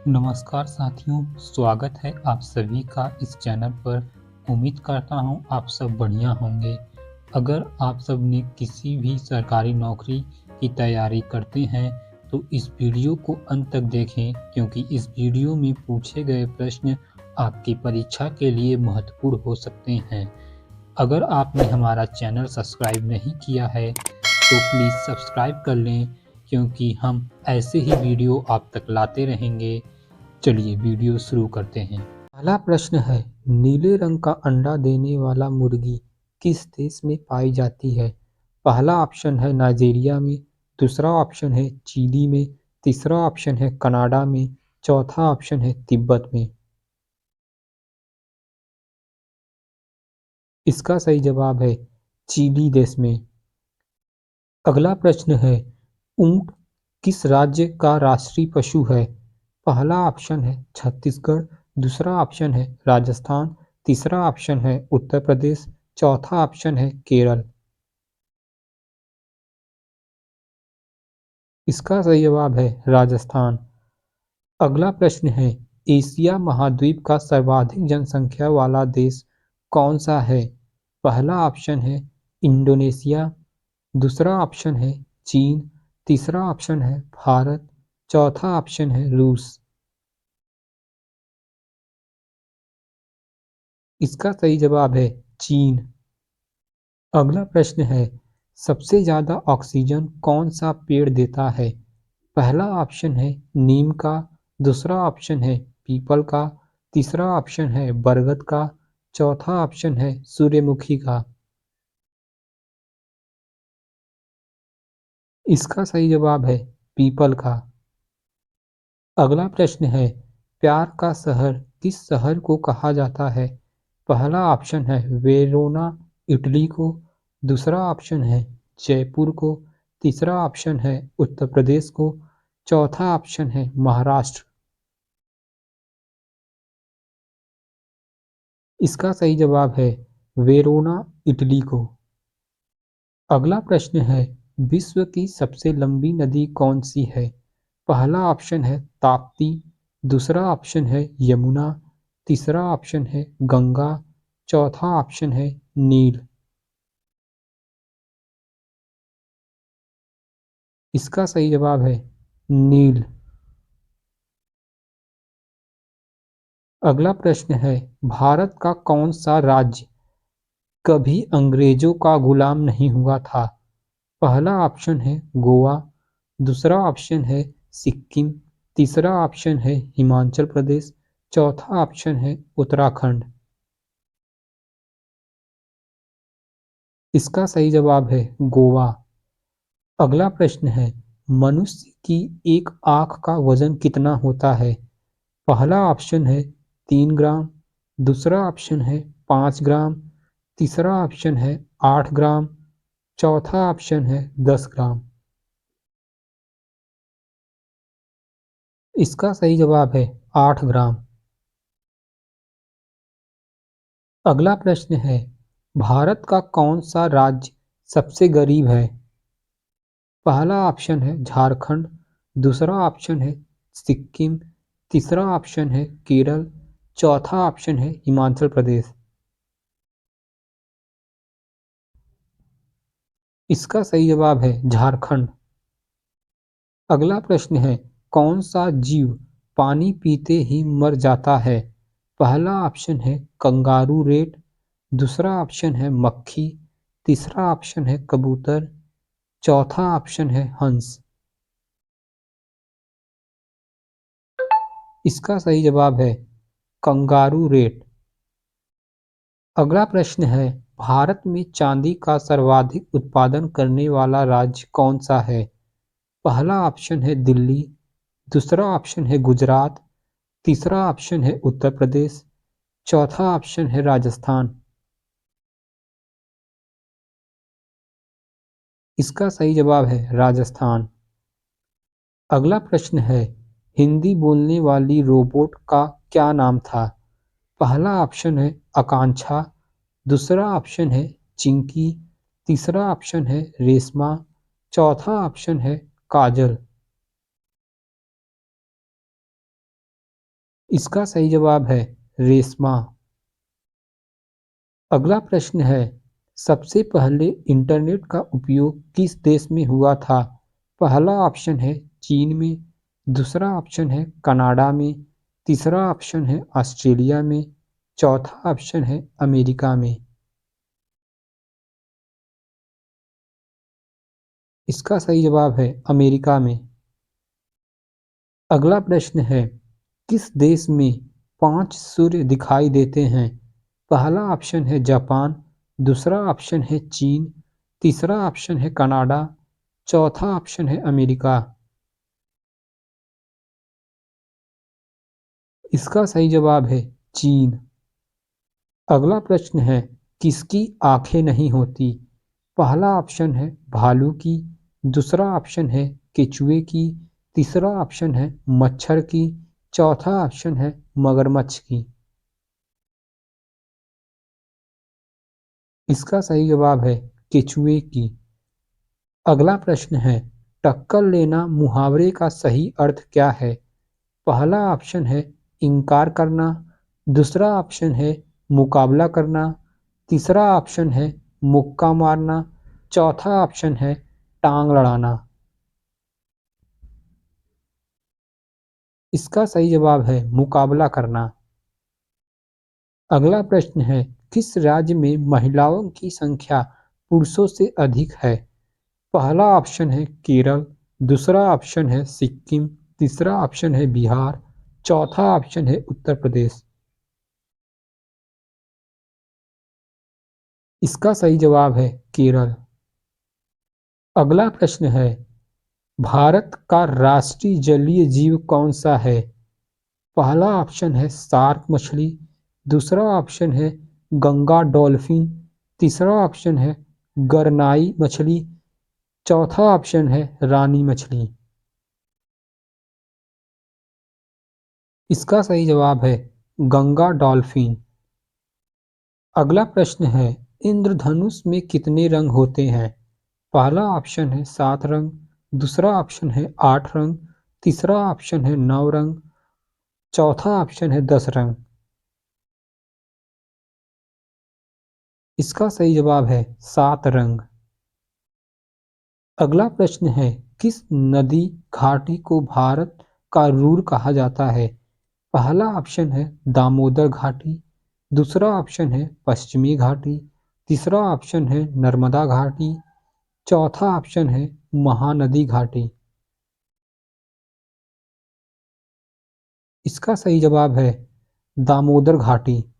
नमस्कार साथियों, स्वागत है आप सभी का इस चैनल पर। उम्मीद करता हूँ आप सब बढ़िया होंगे। अगर आप सब ने किसी भी सरकारी नौकरी की तैयारी करते हैं तो इस वीडियो को अंत तक देखें, क्योंकि इस वीडियो में पूछे गए प्रश्न आपकी परीक्षा के लिए महत्वपूर्ण हो सकते हैं। अगर आपने हमारा चैनल सब्सक्राइब नहीं किया है तो प्लीज़ सब्सक्राइब कर लें, क्योंकि हम ऐसे ही वीडियो आप तक लाते रहेंगे। चलिए वीडियो शुरू करते हैं। पहला प्रश्न है, नीले रंग का अंडा देने वाला मुर्गी किस देश में पाई जाती है? पहला ऑप्शन है नाइजीरिया में, दूसरा ऑप्शन है चिली में, तीसरा ऑप्शन है कनाडा में, चौथा ऑप्शन है तिब्बत में। इसका सही जवाब है चिली देश में। अगला प्रश्न है, ऊंट किस राज्य का राष्ट्रीय पशु है? पहला ऑप्शन है छत्तीसगढ़, दूसरा ऑप्शन है राजस्थान, तीसरा ऑप्शन है उत्तर प्रदेश, चौथा ऑप्शन है केरल। इसका सही जवाब है राजस्थान। अगला प्रश्न है, एशिया महाद्वीप का सर्वाधिक जनसंख्या वाला देश कौन सा है? पहला ऑप्शन है इंडोनेशिया, दूसरा ऑप्शन है चीन, तीसरा ऑप्शन है भारत, चौथा ऑप्शन है रूस। इसका सही जवाब है चीन। अगला प्रश्न है, सबसे ज़्यादा ऑक्सीजन कौन सा पेड़ देता है? पहला ऑप्शन है नीम का, दूसरा ऑप्शन है पीपल का, तीसरा ऑप्शन है बरगद का, चौथा ऑप्शन है सूर्यमुखी का। इसका सही जवाब है पीपल का। अगला प्रश्न है, प्यार का शहर किस शहर को कहा जाता है? पहला ऑप्शन है वेरोना इटली को, दूसरा ऑप्शन है जयपुर को, तीसरा ऑप्शन है उत्तर प्रदेश को, चौथा ऑप्शन है महाराष्ट्र। इसका सही जवाब है वेरोना इटली को। अगला प्रश्न है, विश्व की सबसे लंबी नदी कौन सी है? पहला ऑप्शन है ताप्ती, दूसरा ऑप्शन है यमुना, तीसरा ऑप्शन है गंगा, चौथा ऑप्शन है नील। इसका सही जवाब है नील। अगला प्रश्न है, भारत का कौन सा राज्य कभी अंग्रेजों का गुलाम नहीं हुआ था? पहला ऑप्शन है गोवा, दूसरा ऑप्शन है सिक्किम, तीसरा ऑप्शन है हिमाचल प्रदेश, चौथा ऑप्शन है उत्तराखंड। इसका सही जवाब है गोवा। अगला प्रश्न है, मनुष्य की एक आंख का वजन कितना होता है? पहला ऑप्शन है 3 ग्राम, दूसरा ऑप्शन है 5 ग्राम, तीसरा ऑप्शन है 8 ग्राम, चौथा ऑप्शन है 10 ग्राम। इसका सही जवाब है 8 ग्राम। अगला प्रश्न है, भारत का कौन सा राज्य सबसे गरीब है? पहला ऑप्शन है झारखंड, दूसरा ऑप्शन है सिक्किम, तीसरा ऑप्शन है केरल, चौथा ऑप्शन है हिमाचल प्रदेश। इसका सही जवाब है झारखंड। अगला प्रश्न है, कौन सा जीव पानी पीते ही मर जाता है? पहला ऑप्शन है कंगारू रेट, दूसरा ऑप्शन है मक्खी, तीसरा ऑप्शन है कबूतर, चौथा ऑप्शन है हंस। इसका सही जवाब है कंगारू रेट। अगला प्रश्न है, भारत में चांदी का सर्वाधिक उत्पादन करने वाला राज्य कौन सा है? पहला ऑप्शन है दिल्ली, दूसरा ऑप्शन है गुजरात, तीसरा ऑप्शन है उत्तर प्रदेश, चौथा ऑप्शन है राजस्थान। इसका सही जवाब है राजस्थान। अगला प्रश्न है, हिंदी बोलने वाली रोबोट का क्या नाम था? पहला ऑप्शन है आकांक्षा, दूसरा ऑप्शन है चिंकी, तीसरा ऑप्शन है रेशमा, चौथा ऑप्शन है काजल। इसका सही जवाब है रेशमा। अगला प्रश्न है, सबसे पहले इंटरनेट का उपयोग किस देश में हुआ था? पहला ऑप्शन है चीन में, दूसरा ऑप्शन है कनाडा में, तीसरा ऑप्शन है ऑस्ट्रेलिया में, चौथा ऑप्शन है अमेरिका में। इसका सही जवाब है अमेरिका में। अगला प्रश्न है, किस देश में 5 सूर्य दिखाई देते हैं? पहला ऑप्शन है जापान, दूसरा ऑप्शन है चीन, तीसरा ऑप्शन है कनाडा, चौथा ऑप्शन है अमेरिका। इसका सही जवाब है चीन। अगला प्रश्न है, किसकी आंखें नहीं होती? पहला ऑप्शन है भालू की, दूसरा ऑप्शन है केचुए की, तीसरा ऑप्शन है मच्छर की, चौथा ऑप्शन है मगरमच्छ की। इसका सही जवाब है केचुए की। अगला प्रश्न है, टक्कर लेना मुहावरे का सही अर्थ क्या है? पहला ऑप्शन है इनकार करना, दूसरा ऑप्शन है मुकाबला करना, तीसरा ऑप्शन है मुक्का मारना, चौथा ऑप्शन है टांग लड़ाना। इसका सही जवाब है मुकाबला करना। अगला प्रश्न है, किस राज्य में महिलाओं की संख्या पुरुषों से अधिक है? पहला ऑप्शन है केरल, दूसरा ऑप्शन है सिक्किम, तीसरा ऑप्शन है बिहार, चौथा ऑप्शन है उत्तर प्रदेश। इसका सही जवाब है केरल। अगला प्रश्न है, भारत का राष्ट्रीय जलीय जीव कौन सा है? पहला ऑप्शन है शार्क मछली, दूसरा ऑप्शन है गंगा डॉल्फिन, तीसरा ऑप्शन है गरनाई मछली, चौथा ऑप्शन है रानी मछली। इसका सही जवाब है गंगा डॉल्फिन। अगला प्रश्न है, इंद्रधनुष में कितने रंग होते हैं? पहला ऑप्शन है 7 रंग, दूसरा ऑप्शन है 8 रंग, तीसरा ऑप्शन है 9 रंग, चौथा ऑप्शन है 10 रंग। इसका सही जवाब है 7 रंग। अगला प्रश्न है, किस नदी घाटी को भारत का रूर कहा जाता है? पहला ऑप्शन है दामोदर घाटी, दूसरा ऑप्शन है पश्चिमी घाटी, तीसरा ऑप्शन है नर्मदा घाटी, चौथा ऑप्शन है महानदी घाटी। इसका सही जवाब है दामोदर घाटी।